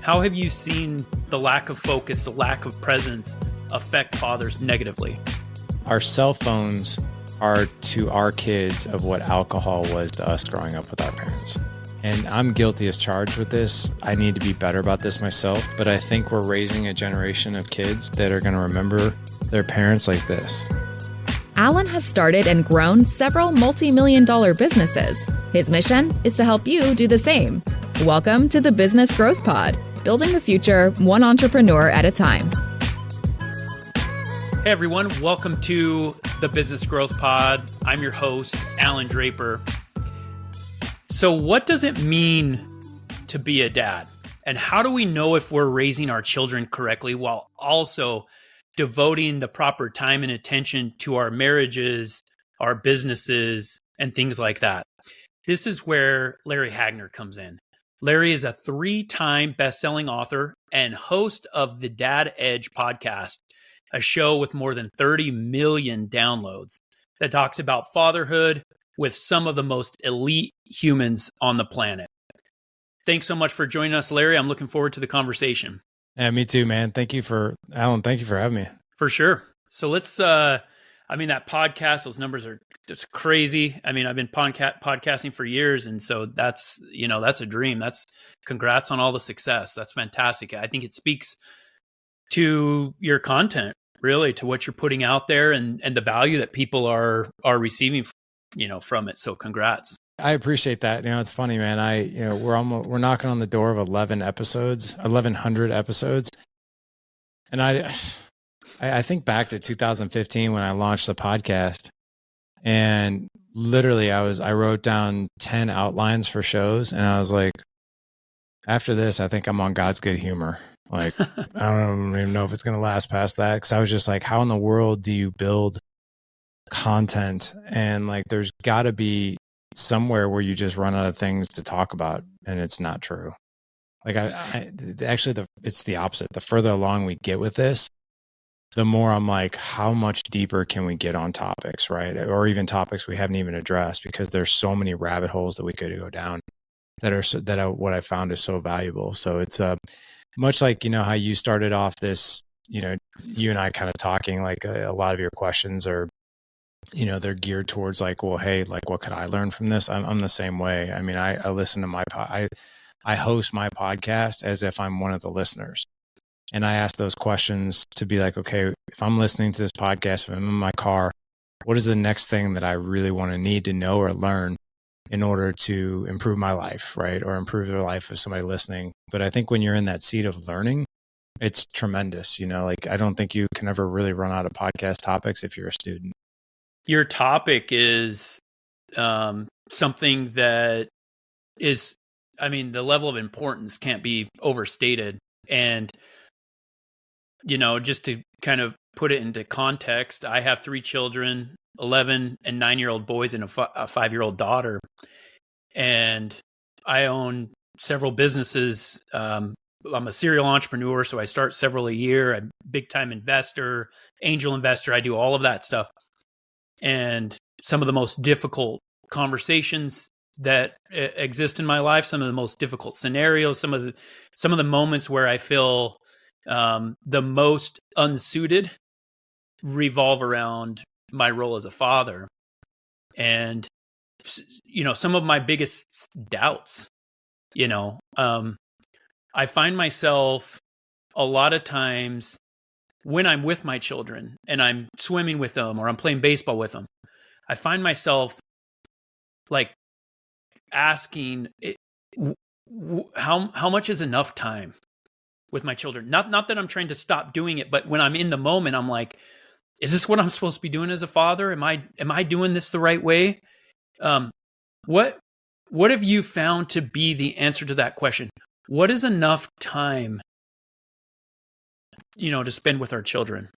How have you seen the lack of focus, the lack of presence affect fathers negatively? Our cell phones are to our kids of what alcohol was to us growing up with our parents. And I'm guilty as charged with this. I need to be better about this myself, but I think we're raising a generation of kids that are going to remember their parents like this. Alan has started and grown several multi-million-dollar businesses. His mission is to help you do the same. Welcome to the Business Growth Pod, building the future one entrepreneur at a time. Hey everyone, welcome to the Business Growth Pod. I'm your host, Alan Draper. So what does it mean to be a dad? And how do we know if we're raising our children correctly while also devoting the proper time and attention to our marriages, our businesses, and things like that? This is where Larry Hagner comes in. Larry is a 3-time best-selling author and host of the Dad Edge podcast, a show with more than 30 million downloads that talks about fatherhood with some of the most elite humans on the planet. Thanks so much for joining us, Larry. I'm looking forward to the conversation. Yeah, me too, man. Alan, thank you for having me. For sure. So let's, that podcast, those numbers are just crazy. I've been podcasting for years. And so that's a dream. Congrats on all the success. That's fantastic. I think it speaks to your content, really, to what you're putting out there and the value that people are receiving, from it. So congrats. I appreciate that. It's funny, man. We're knocking on the door of 1,100 episodes. And I think back to 2015 when I launched the podcast, and literally I wrote down 10 outlines for shows, and I was like, after this, I think I'm on God's good humor. Like, I don't even know if it's going to last past that. Cause I was just like, how in the world do you build content? And like, there's gotta be somewhere where you just run out of things to talk about, and it's not true. Like it's the opposite. The further along we get with this, the more I'm like, how much deeper can we get on topics, right? Or even topics we haven't even addressed, because there's so many rabbit holes that we could go down what I found is so valuable. So it's much like, how you started off this, you and I kind of talking, like a lot of your questions are, they're geared towards like, well, hey, like what could I learn from this? I'm the same way. I listen to I host my podcast as if I'm one of the listeners. And I ask those questions to be like, okay, if I'm listening to this podcast, if I'm in my car, what is the next thing that I really want to need to know or learn in order to improve my life, right? Or improve the life of somebody listening. But I think when you're in that seat of learning, it's tremendous. Like, I don't think you can ever really run out of podcast topics if you're a student. Your topic is something that is, the level of importance can't be overstated. And just to kind of put it into context, I have 3 children, 11 and 9-year-old boys and a 5-year-old daughter. And I own several businesses. I'm a serial entrepreneur, so I start several a year. I'm a big-time investor, angel investor. I do all of that stuff. And some of the most difficult conversations that exist in my life, some of the most difficult scenarios, some of the moments where I feel the most unsuited revolve around my role as a father. And, some of my biggest doubts, I find myself a lot of times when I'm with my children and I'm swimming with them or I'm playing baseball with them, I find myself like asking how much is enough time with my children? Not that I'm trying to stop doing it, but when I'm in the moment, I'm like, is this what I'm supposed to be doing as a father? Am I doing this the right way? What have you found to be the answer to that question? What is enough time, to spend with our children?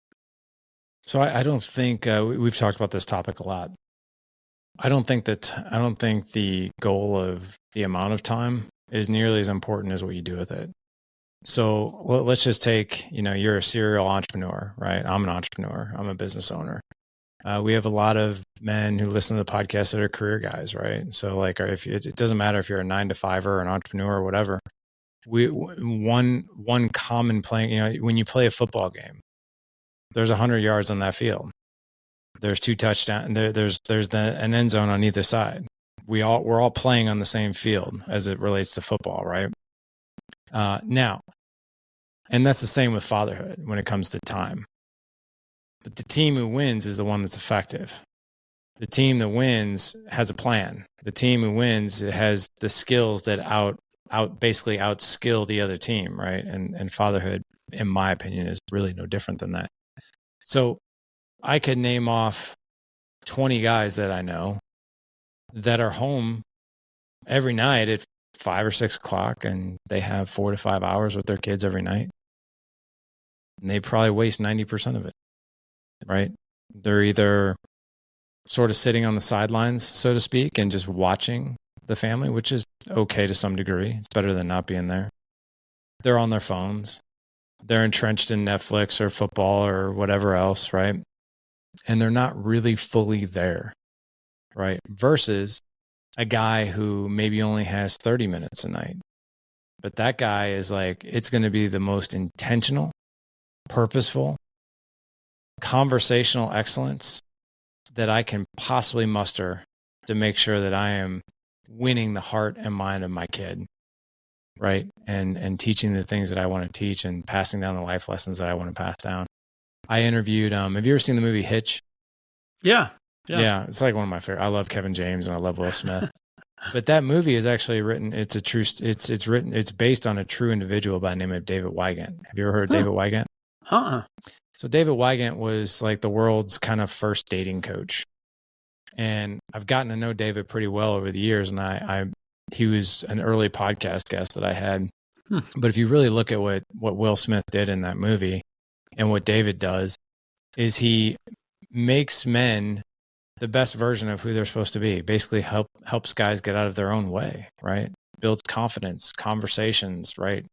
So I don't think we've talked about this topic a lot. I don't think the goal of the amount of time is nearly as important as what you do with it. So let's just take, you're a serial entrepreneur, right? I'm an entrepreneur. I'm a business owner. We have a lot of men who listen to the podcast that are career guys, right? So like, if it doesn't matter if you're a 9-to-5er or an entrepreneur or whatever, one common playing, when you play a football game, there's 100 yards on that field. There's 2 touchdowns. There's an end zone on either side. We're all playing on the same field as it relates to football, right? Now, and that's the same with fatherhood when it comes to time. But the team who wins is the one that's effective. The team that wins has a plan. The team who wins has the skills that basically outskill the other team, right? And fatherhood, in my opinion, is really no different than that. So I could name off 20 guys that I know that are home every night at 5 or 6 o'clock, and they have 4 to 5 hours with their kids every night. And they probably waste 90% of it, right? They're either sort of sitting on the sidelines, so to speak, and just watching the family, which is okay to some degree. It's better than not being there. They're on their phones. They're entrenched in Netflix or football or whatever else, right? And they're not really fully there, right? Versus a guy who maybe only has 30 minutes a night. But that guy is like, it's going to be the most intentional, purposeful, conversational excellence that I can possibly muster to make sure that I am winning the heart and mind of my kid, right? And teaching the things that I want to teach and passing down the life lessons that I want to pass down. I interviewed, have you ever seen the movie Hitch? Yeah. It's like one of my favorite. I love Kevin James and I love Will Smith. But that movie is actually written. It's based on a true individual by the name of David Wygant. Have you ever heard of David Wygant? So David Wygant was like the world's kind of first dating coach. And I've gotten to know David pretty well over the years. And he was an early podcast guest that I had. But if you really look at what Will Smith did in that movie and what David does, is he makes men the best version of who they're supposed to be. Basically helps guys get out of their own way, right? Builds confidence, conversations, right?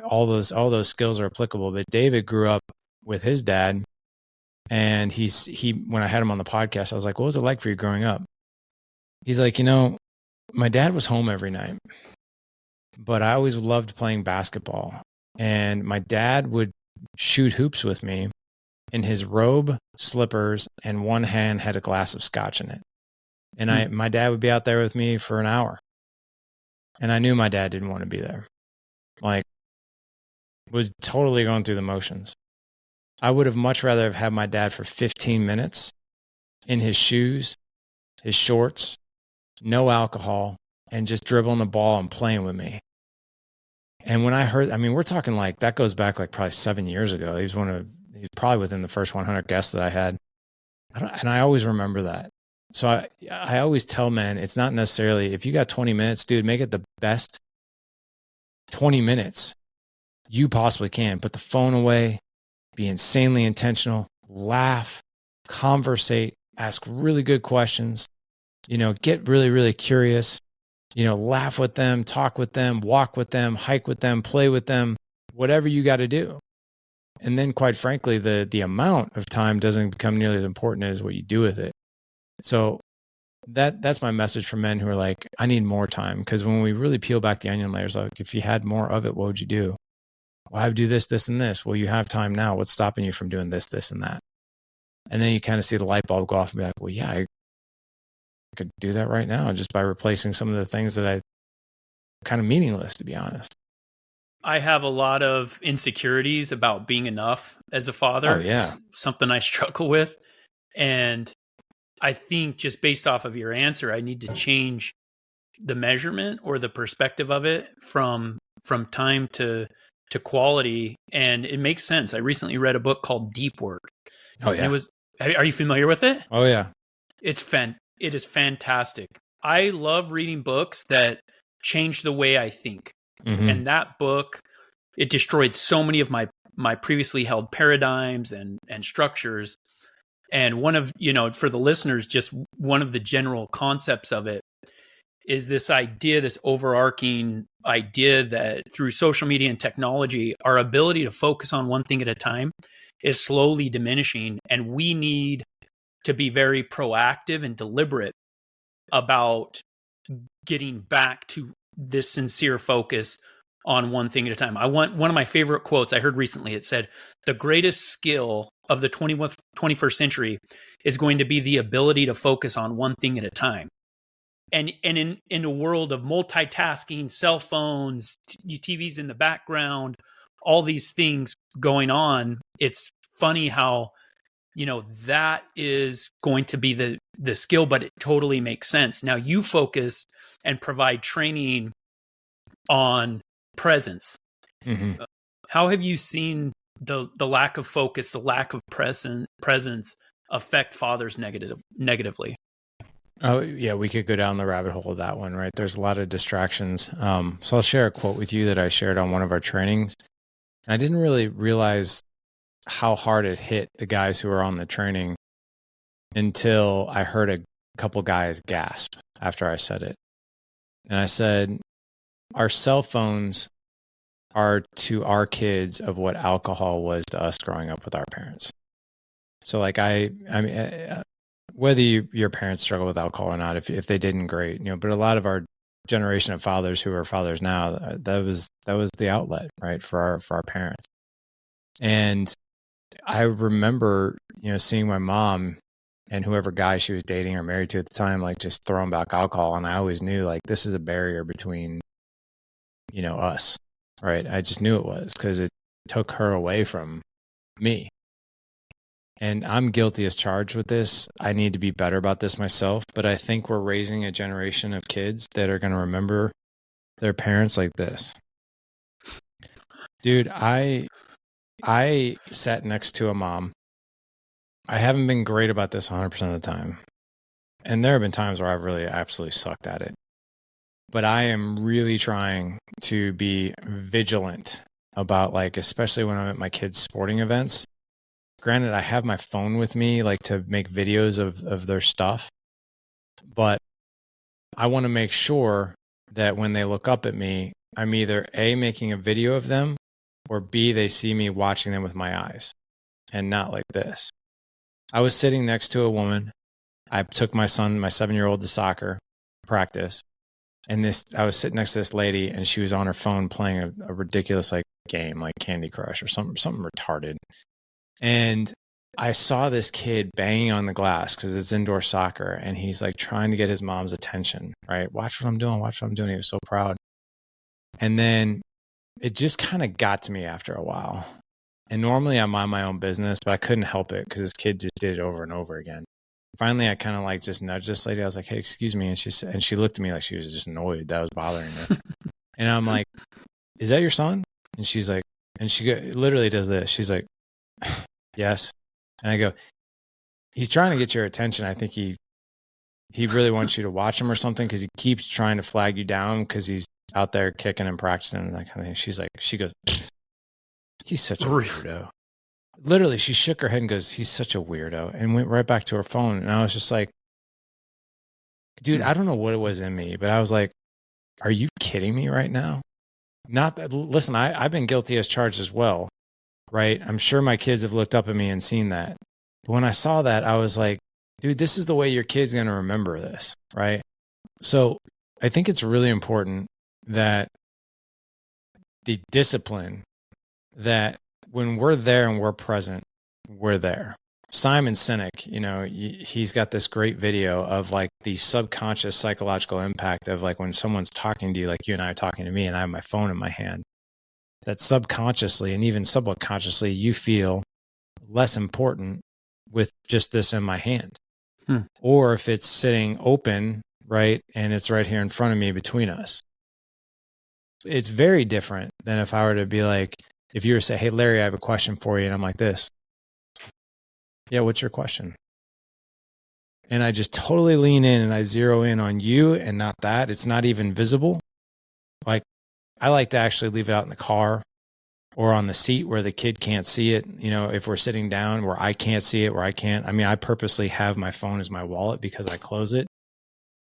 All those skills are applicable. But David grew up with his dad, and when I had him on the podcast, I was like, what was it like for you growing up? He's like, my dad was home every night, but I always loved playing basketball. And my dad would shoot hoops with me in his robe, slippers, and one hand had a glass of scotch in it. And my dad would be out there with me for an hour. And I knew my dad didn't want to be there. Like, was totally going through the motions. I would have much rather have had my dad for 15 minutes in his shoes, his shorts, no alcohol, and just dribbling the ball and playing with me. And when I heard, we're talking like, that goes back like probably 7 years ago. He's probably within the first 100 guests that I had. And I always remember that. So I always tell men, it's not necessarily, if you got 20 minutes, dude, make it the best 20 minutes you possibly can. Put the phone away, be insanely intentional, laugh, conversate, ask really good questions, get really, really curious, laugh with them, talk with them, walk with them, hike with them, play with them, whatever you got to do. And then quite frankly, the amount of time doesn't become nearly as important as what you do with it. So that's my message for men who are like, I need more time. Because when we really peel back the onion layers, like if you had more of it, what would you do? Well, I would do this, this, and this. Well, you have time now. What's stopping you from doing this, this, and that? And then you kind of see the light bulb go off and be like, well, yeah, I could do that right now just by replacing some of the things that I kind of meaningless, to be honest. I have a lot of insecurities about being enough as a father. Oh, yeah. It's something I struggle with. And I think just based off of your answer, I need to change the measurement or the perspective of it from time to quality. And it makes sense. I recently read a book called Deep Work. Oh, yeah. Are you familiar with it? Oh, yeah. It is fantastic. I love reading books that change the way I think. Mm-hmm. And that book, it destroyed so many of my previously held paradigms and structures. And one of, for the listeners, just one of the general concepts of it is this idea, this overarching idea that through social media and technology, our ability to focus on one thing at a time is slowly diminishing. And we need to be very proactive and deliberate about getting back to this sincere focus on one thing at a time. One of my favorite quotes I heard recently. It said, the greatest skill of the 21st century is going to be the ability to focus on one thing at a time. And in a world of multitasking, cell phones, TVs in the background, all these things going on, it's funny how, that is going to be the skill, but it totally makes sense. Now you focus and provide training on presence. Mm-hmm. How have you seen the lack of focus, the lack of presence affect fathers negatively? Oh yeah, we could go down the rabbit hole of that one, right? There's a lot of distractions. So I'll share a quote with you that I shared on one of our trainings. I didn't really realize how hard it hit the guys who were on the training until I heard a couple guys gasp after I said it. And I said, our cell phones are to our kids of what alcohol was to us growing up with our parents. So like I mean, whether your parents struggle with alcohol or not, if they didn't, great, but a lot of our generation of fathers who are fathers now, that was the outlet, right, for our parents. And I remember, seeing my mom and whoever guy she was dating or married to at the time, like just throwing back alcohol. And I always knew like this is a barrier between, us, right? I just knew it was because it took her away from me. And I'm guilty as charged with this. I need to be better about this myself. But I think we're raising a generation of kids that are going to remember their parents like this. Dude, I sat next to a mom. I haven't been great about this 100% of the time. And there have been times where I've really absolutely sucked at it. But I am really trying to be vigilant about, like, especially when I'm at my kids' sporting events. Granted, I have my phone with me, like, to make videos of their stuff. But I want to make sure that when they look up at me, I'm either A, making a video of them, or B, they see me watching them with my eyes and not like this. I was sitting next to a woman. I took my son, my 7-year-old, to soccer practice. And I was sitting next to this lady, and she was on her phone playing a ridiculous like game, like Candy Crush or something retarded. And I saw this kid banging on the glass because it's indoor soccer, and he's like trying to get his mom's attention, right? Watch what I'm doing, watch what I'm doing. He was so proud. And then it just kind of got to me after a while. And normally I'm on my own business, but I couldn't help it because this kid just did it over and over again. Finally, I kind of like just nudged this lady. I was like, "Hey, excuse me," and she looked at me like she was just annoyed that I was bothering her. And I'm like, "Is that your son?" And she's like, and she literally does this. She's like, "Yes." And I go, "He's trying to get your attention. I think he really wants you to watch him or something because he keeps trying to flag you down because he's out there kicking and practicing and that kind of thing." She goes, "He's such a weirdo." Literally, she shook her head and goes, "He's such a weirdo," and went right back to her phone. And I was just like, dude, I don't know what it was in me, but I was like, are you kidding me right now? Not that, listen, I've been guilty as charged as well, right? I'm sure my kids have looked up at me and seen that. But when I saw that, I was like, dude, this is the way your kid's going to remember this, right? So I think it's really important that the discipline that when we're there and we're present, we're there. Simon Sinek, he's got this great video of like the subconscious psychological impact of like when someone's talking to you, like you and I are talking to me and I have my phone in my hand, that subconsciously and even subconsciously you feel less important with just this in my hand. Or if it's sitting open, right, and it's right here in front of me between us. It's very different than if I were to be like, if you were to say, "Hey, Larry, I have a question for you." And I'm like this. "Yeah, what's your question?" And I just totally lean in and I zero in on you and not that. It's not even visible. Like, I like to actually leave it out in the car or on the seat where the kid can't see it. If we're sitting down where I can't see it, where I can't. I mean, I purposely have my phone as my wallet because I close it.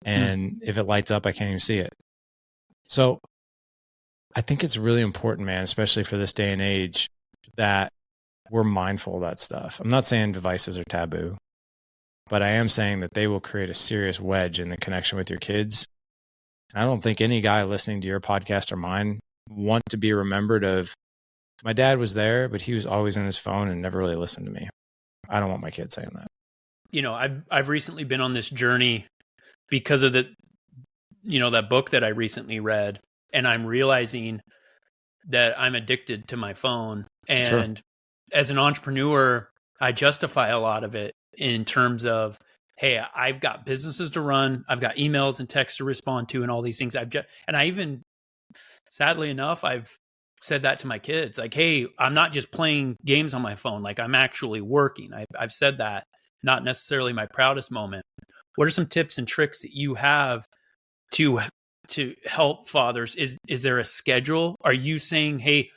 And if it lights up, I can't even see it. So I think it's really important, man, especially for this day and age, that we're mindful of that stuff. I'm not saying devices are taboo, but I am saying that they will create a serious wedge in the connection with your kids. I don't think any guy listening to your podcast or mine want to be remembered of, my dad was there, but he was always on his phone and never really listened to me. I don't want my kids saying that. I've recently been on this journey because of that book that I recently read, and I'm realizing that I'm addicted to my phone. And Sure. as an entrepreneur, I justify a lot of it in terms of, hey, I've got businesses to run, I've got emails and texts to respond to, and all these things. And I even, sadly enough, I've said that to my kids, like, hey, I'm not just playing games on my phone, like I'm actually working. I've said that, not necessarily my proudest moment. What are some tips and tricks that you have to help fathers? Is there a schedule? Are you saying, hey,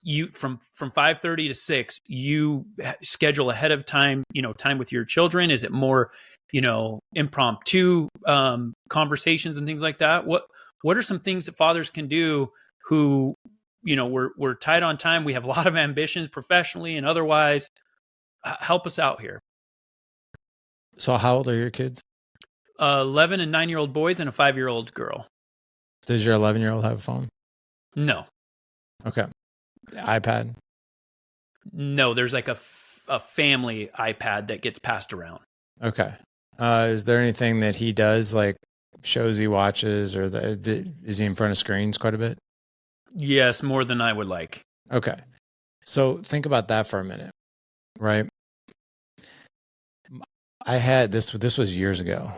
you from 5:30 to 6, you schedule ahead of time, time with your children? Is it more, impromptu conversations and things like that? What are some things that fathers can do who, we're tight on time, we have a lot of ambitions professionally and otherwise? Help us out here. So how old are your kids? 11 and 9-year-old boys and a 5-year-old girl. Does your 11-year-old have a phone? No. Okay. iPad? No, there's like a family iPad that gets passed around. Okay. Is there anything that he does, like shows he watches, or is he in front of screens quite a bit? Yes, more than I would like. Okay. So think about that for a minute, right? I had this was years ago.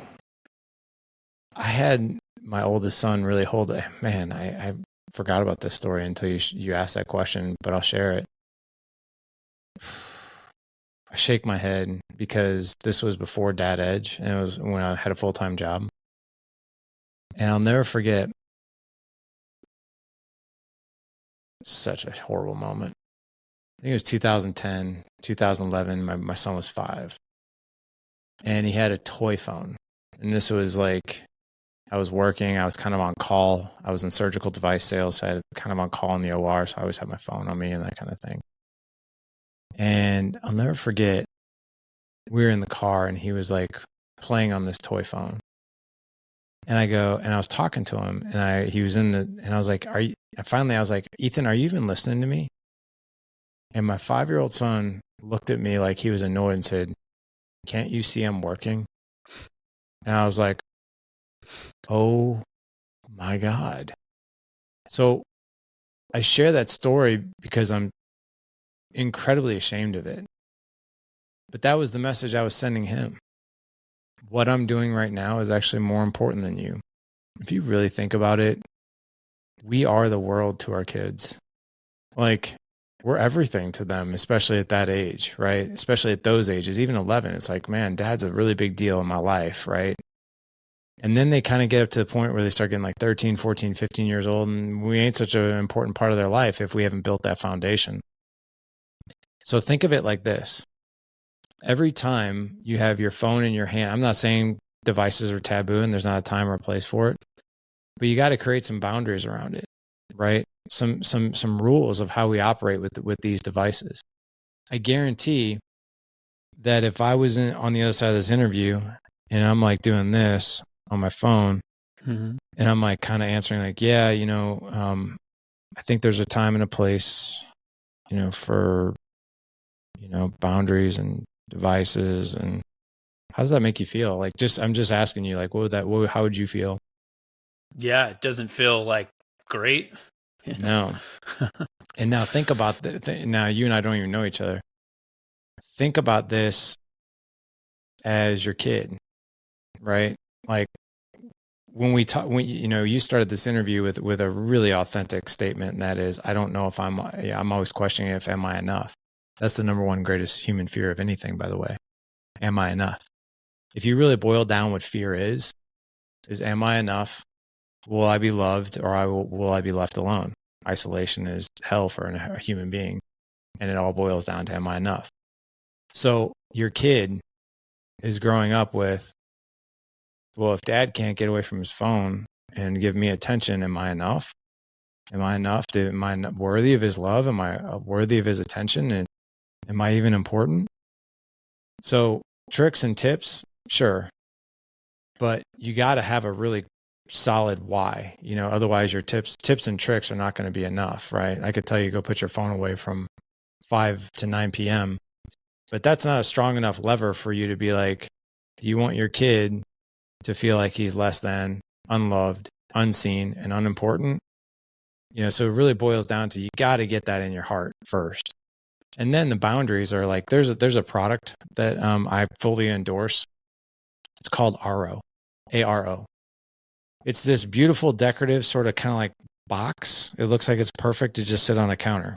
I had my oldest son really hold it. Man, I forgot about this story until you asked that question, but I'll share it. I shake my head because this was before Dad Edge, and it was when I had a full-time job. And I'll never forget, such a horrible moment. I think it was 2010, 2011. My son was 5. And he had a toy phone. And this was like, I was working, I was kind of on call. I was in surgical device sales, so I had kind of on call in the OR, so I always had my phone on me and that kind of thing. And I'll never forget, we were in the car and he was like playing on this toy phone. And I was talking to him, and I was like, finally I was like, Ethan, are you even listening to me? And my 5-year-old son looked at me like he was annoyed and said, can't you see I'm working? And I was like, oh my God. So I share that story because I'm incredibly ashamed of it. But that was the message I was sending him. What I'm doing right now is actually more important than you. If you really think about it, we are the world to our kids. Like, we're everything to them, especially at that age, right? Especially at those ages, even 11. It's like, man, Dad's a really big deal in my life, right? And then they kind of get up to the point where they start getting like 13, 14, 15 years old, and we ain't such an important part of their life if we haven't built that foundation. So think of it like this. Every time you have your phone in your hand, I'm not saying devices are taboo and there's not a time or a place for it, but you got to create some boundaries around it, right? Some rules of how we operate with these devices. I guarantee that if I was on the other side of this interview and I'm like doing this on my phone, and I'm like kind of answering like, yeah, I think there's a time and a place, for, boundaries and devices. And how does that make you feel? Like, I'm just asking you, like, how would you feel? Yeah, it doesn't feel like great. No. And now think about now you and I don't even know each other. Think about this as your kid, right? Like when you started this interview with a really authentic statement, and that is, I don't know if I'm always questioning if am I enough? That's the number one greatest human fear of anything, by the way. Am I enough? If you really boil down what fear is am I enough? Will I be loved, or will I be left alone? Isolation is hell for a human being, and it all boils down to, am I enough? So your kid is growing up with, well, if Dad can't get away from his phone and give me attention, am I enough? Am I enough? Am I worthy of his love? Am I worthy of his attention? And am I even important? So tricks and tips, sure. But you got to have a really solid why. Otherwise your tips and tricks are not going to be enough, right? I could tell you go put your phone away from 5 to 9 p.m., but that's not a strong enough lever for you to be like, you want your kid to feel like he's less than, unloved, unseen, and unimportant. So it really boils down to, you got to get that in your heart first. And then the boundaries are like, there's a product that I fully endorse. It's called Aro, ARO. It's this beautiful, decorative, sort of kind of like box. It looks like it's perfect to just sit on a counter.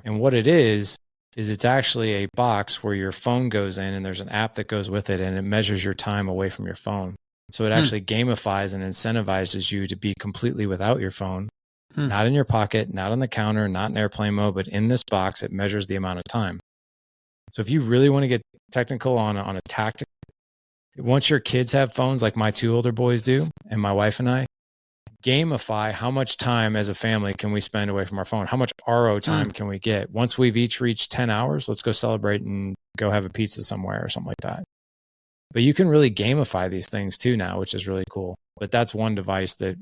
And what it is it's actually a box where your phone goes in, and there's an app that goes with it, and it measures your time away from your phone. So it actually gamifies and incentivizes you to be completely without your phone, not in your pocket, not on the counter, not in airplane mode, but in this box. It measures the amount of time. So if you really want to get technical on a tactic, once your kids have phones like my 2 older boys do, and my wife and I, gamify how much time as a family can we spend away from our phone? How much RO time can we get? Once we've each reached 10 hours, let's go celebrate and go have a pizza somewhere or something like that. But you can really gamify these things too now, which is really cool. But that's one device that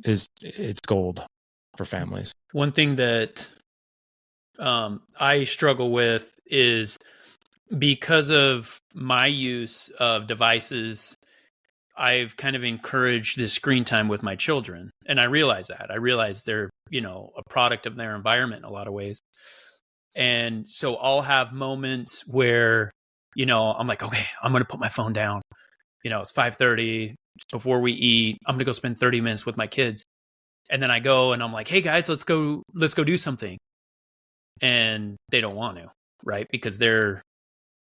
it's gold for families. One thing that I struggle with is, because of my use of devices, I've kind of encouraged this screen time with my children. And I realize that. I realize they're, a product of their environment in a lot of ways. And so I'll have moments where, I'm like, okay, I'm going to put my phone down. It's 5:30 before we eat. I'm going to go spend 30 minutes with my kids. And then I go and I'm like, hey guys, let's go do something. And they don't want to, right? Because they're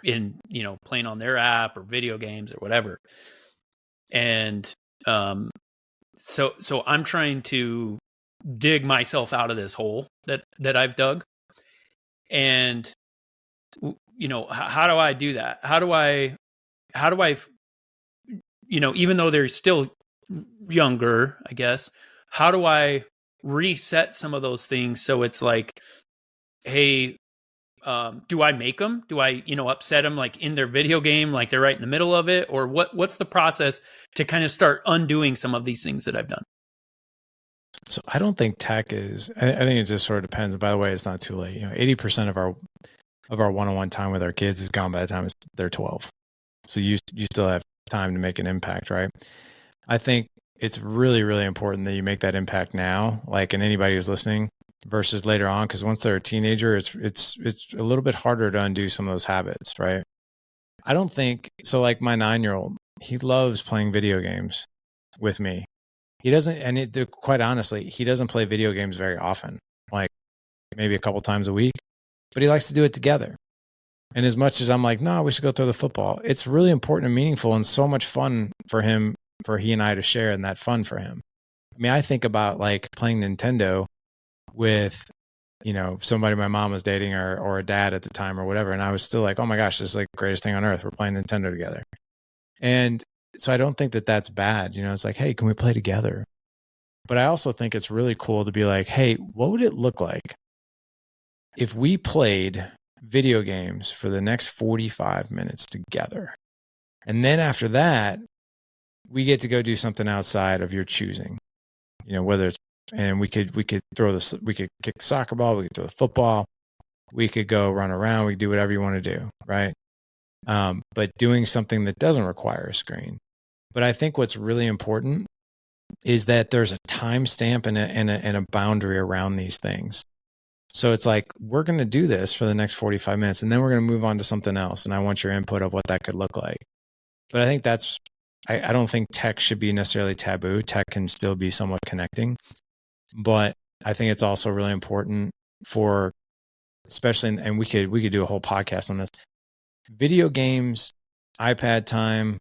playing on their app or video games or whatever. And so I'm trying to dig myself out of this hole that I've dug. And how do I do that? How do I even though they're still younger, I guess, how do I reset some of those things so it's like, hey, do I make them? Do I, upset them like in their video game, like they're right in the middle of it? Or what's the process to kind of start undoing some of these things that I've done? So I don't think tech is, I think it just sort of depends. By the way, it's not too late. 80% of our one-on-one time with our kids is gone by the time they're 12. So you still have time to make an impact, right? I think it's really, really important that you make that impact now, like, and anybody who's listening, versus later on, because once they're a teenager, it's a little bit harder to undo some of those habits, right? I don't think so. Like my 9-year-old, he loves playing video games with me. He doesn't, and quite honestly, he doesn't play video games very often, like maybe a couple times a week, but he likes to do it together. And as much as I'm like, no, we should go throw the football, it's really important and meaningful and so much fun for him, for he and I to share, and that fun for him. I mean, I think about like playing Nintendo with, somebody my mom was dating or a dad at the time or whatever. And I was still like, oh my gosh, this is like the greatest thing on earth. We're playing Nintendo together. And so I don't think that that's bad. It's like, hey, can we play together? But I also think it's really cool to be like, hey, what would it look like if we played video games for the next 45 minutes together? And then after that, we get to go do something outside of your choosing, whether it's, and we could throw this, we could kick the soccer ball, we could throw the football, we could go run around, we could do whatever you want to do, right? But doing something that doesn't require a screen. But I think what's really important is that there's a timestamp and a boundary around these things. So it's like, we're going to do this for the next 45 minutes, and then we're going to move on to something else. And I want your input of what that could look like. But I think I don't think tech should be necessarily taboo. Tech can still be somewhat connecting. But I think it's also really important for, especially, and we could do a whole podcast on this, video games, iPad time,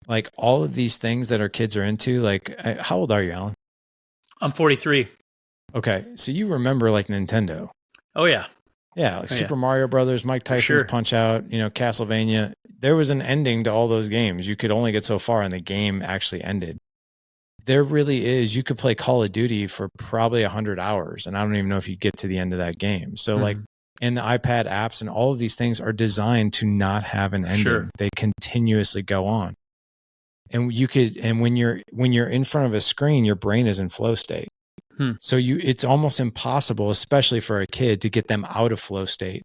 like all of these things that our kids are into. Like, how old are you, Alan? I'm 43. Okay. So you remember like Nintendo. Oh yeah. Yeah. Like Super Mario Brothers, Mike Tyson's Punch Out, Castlevania. There was an ending to all those games. You could only get so far and the game actually ended. There really is. You could play Call of Duty for probably 100 hours, and I don't even know if you get to the end of that game. So like, and the iPad apps and all of these things are designed to not have an ending. Sure. They continuously go on. And when you're in front of a screen, your brain is in flow state. So it's almost impossible, especially for a kid, to get them out of flow state.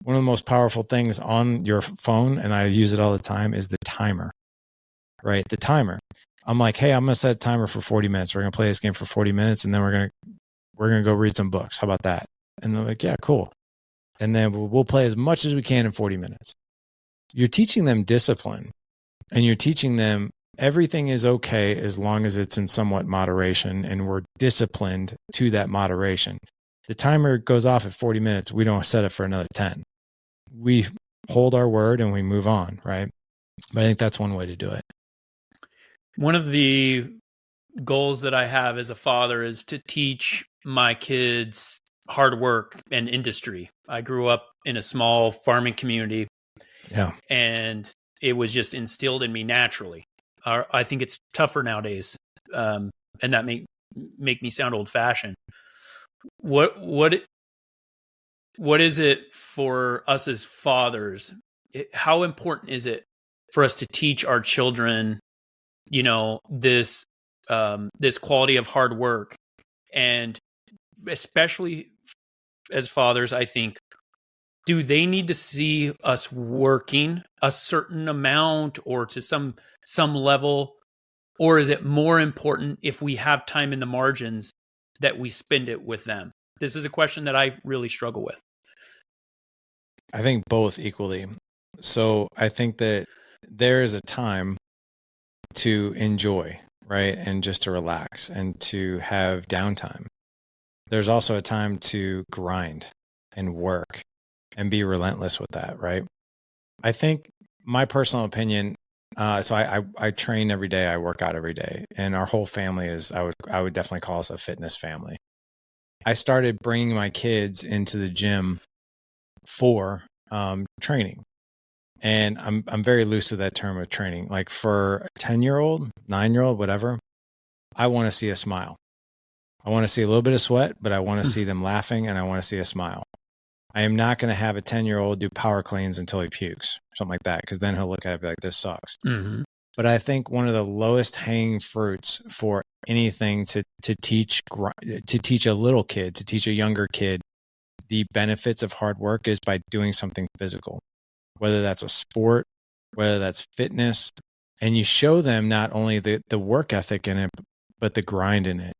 One of the most powerful things on your phone, and I use it all the time, is the timer, right? The timer. I'm like, hey, I'm going to set a timer for 40 minutes. We're going to play this game for 40 minutes, and then we're going to go read some books. How about that? And they're like, yeah, cool. And then we'll play as much as we can in 40 minutes. You're teaching them discipline, and you're teaching them everything is okay as long as it's in somewhat moderation, and we're disciplined to that moderation. The timer goes off at 40 minutes. We don't set it for another 10. We hold our word and we move on, right? But I think that's one way to do it. One of the goals that I have as a father is to teach my kids hard work and industry. I grew up in a small farming community. Yeah. And it was just instilled in me naturally. I think it's tougher nowadays, and that make me sound old fashioned. What is it for us as fathers? How important is it for us to teach our children, this quality of hard work, and especially as fathers, I think, do they need to see us working a certain amount or to some level, or is it more important if we have time in the margins that we spend it with them? This is a question that I really struggle with. I think both equally. So I think that there is a time to enjoy, right? And just to relax and to have downtime. There's also a time to grind and work and be relentless with that, right? I think my personal opinion, so I train every day, I work out every day, and our whole family is, I would definitely call us a fitness family. I started bringing my kids into the gym for training. And I'm very loose with that term of training. Like for a 10-year-old, 9-year-old, whatever, I want to see a smile. I want to see a little bit of sweat, but I want to see them laughing, and I want to see a smile. I am not going to have a 10-year-old do power cleans until he pukes, something like that, because then he'll look at it and be like, this sucks. Mm-hmm. But I think one of the lowest hanging fruits for anything to teach a little kid, to teach a younger kid the benefits of hard work is by doing something physical, whether that's a sport, whether that's fitness, and you show them not only the work ethic in it, but the grind in it.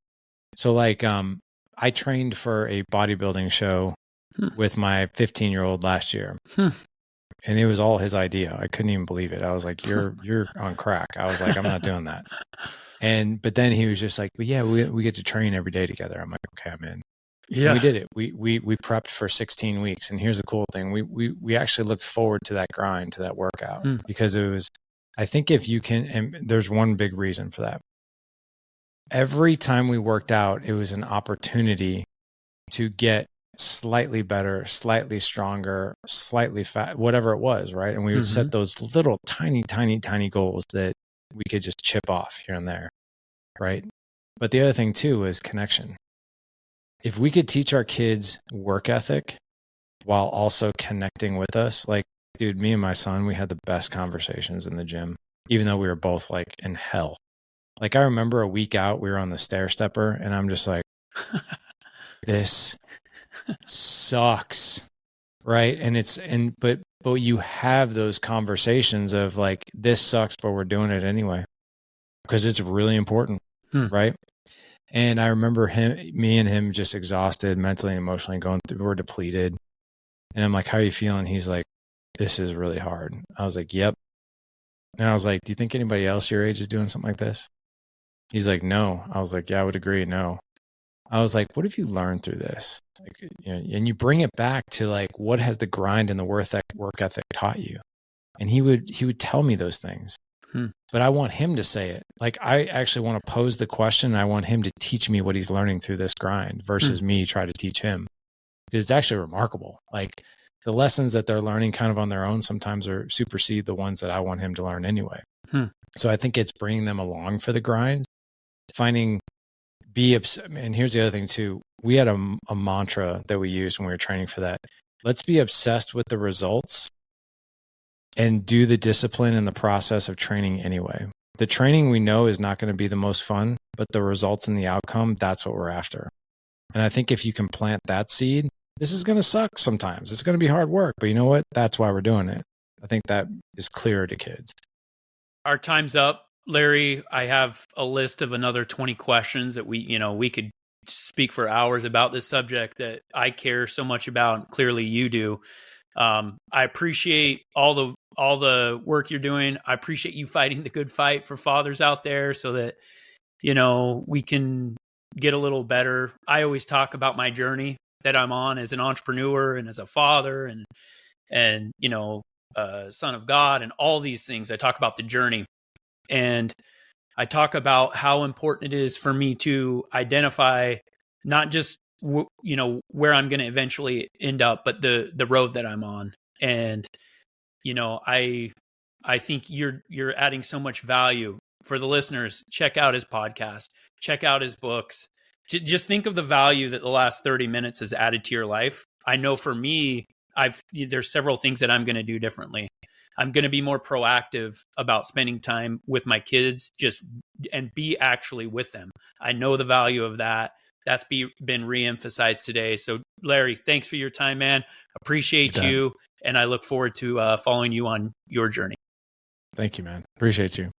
So like, I trained for a bodybuilding show with my 15-year-old last year. And it was all his idea. I couldn't even believe it. I was like, you're on crack. I was like, I'm not doing that. But then he was just like, well, yeah, we get to train every day together. I'm like, okay, I'm in. Yeah. And we did it. We prepped for 16 weeks. And here's the cool thing. We actually looked forward to that grind, to that workout, because it was, I think if you can, and there's one big reason for that. Every time we worked out, it was an opportunity to get slightly better, slightly stronger, slightly fat, whatever it was, right? And we would set those little tiny goals that we could just chip off here and there, right? But the other thing too is connection. If we could teach our kids work ethic while also connecting with us, like, dude, me and my son, we had the best conversations in the gym, even though we were both like in hell. Like I remember a week out, we were on the stair stepper and I'm just like, this sucks, right? But you have those conversations of like, this sucks, but we're doing it anyway because it's really important, right? And I remember me and him just exhausted mentally and emotionally, we're depleted. And I'm like, how are you feeling? He's like, this is really hard. I was like, yep. And I was like, do you think anybody else your age is doing something like this? He's like, no. I was like, yeah, I would agree. No. I was like, what have you learned through this? Like, and you bring it back to like, what has the grind and the work ethic taught you? And he would tell me those things, but I want him to say it. Like, I actually want to pose the question. And I want him to teach me what he's learning through this grind versus me try to teach him. It's actually remarkable. Like the lessons that they're learning kind of on their own sometimes supersede the ones that I want him to learn anyway. So I think it's bringing them along for the grind, and here's the other thing too. We had a mantra that we used when we were training for that. Let's be obsessed with the results and do the discipline and the process of training anyway. the training we know is not going to be the most fun, but the results and the outcome, that's what we're after. And I think if you can plant that seed, this is going to suck sometimes. It's going to be hard work, but you know what? That's why we're doing it. I think that is clear to kids. Our time's up. Larry, I have a list of another 20 questions that we could speak for hours about this subject that I care so much about. And clearly you do. I appreciate all the work you're doing. I appreciate you fighting the good fight for fathers out there so that, we can get a little better. I always talk about my journey that I'm on as an entrepreneur and as a father and son of God and all these things. I talk about the journey, and I talk about how important it is for me to identify not just where I'm going to eventually end up, but the road that I'm on. And I think you're adding so much value for the listeners. Check out his podcast, check out his books. Just think of the value that the last 30 minutes has added to your life. I know for me, there's several things that I'm going to do differently. I'm going to be more proactive about spending time with my kids, and be actually with them. I know the value of that. That's been reemphasized today. So Larry, thanks for your time, man. Appreciate you. And I look forward to following you on your journey. Thank you, man. Appreciate you.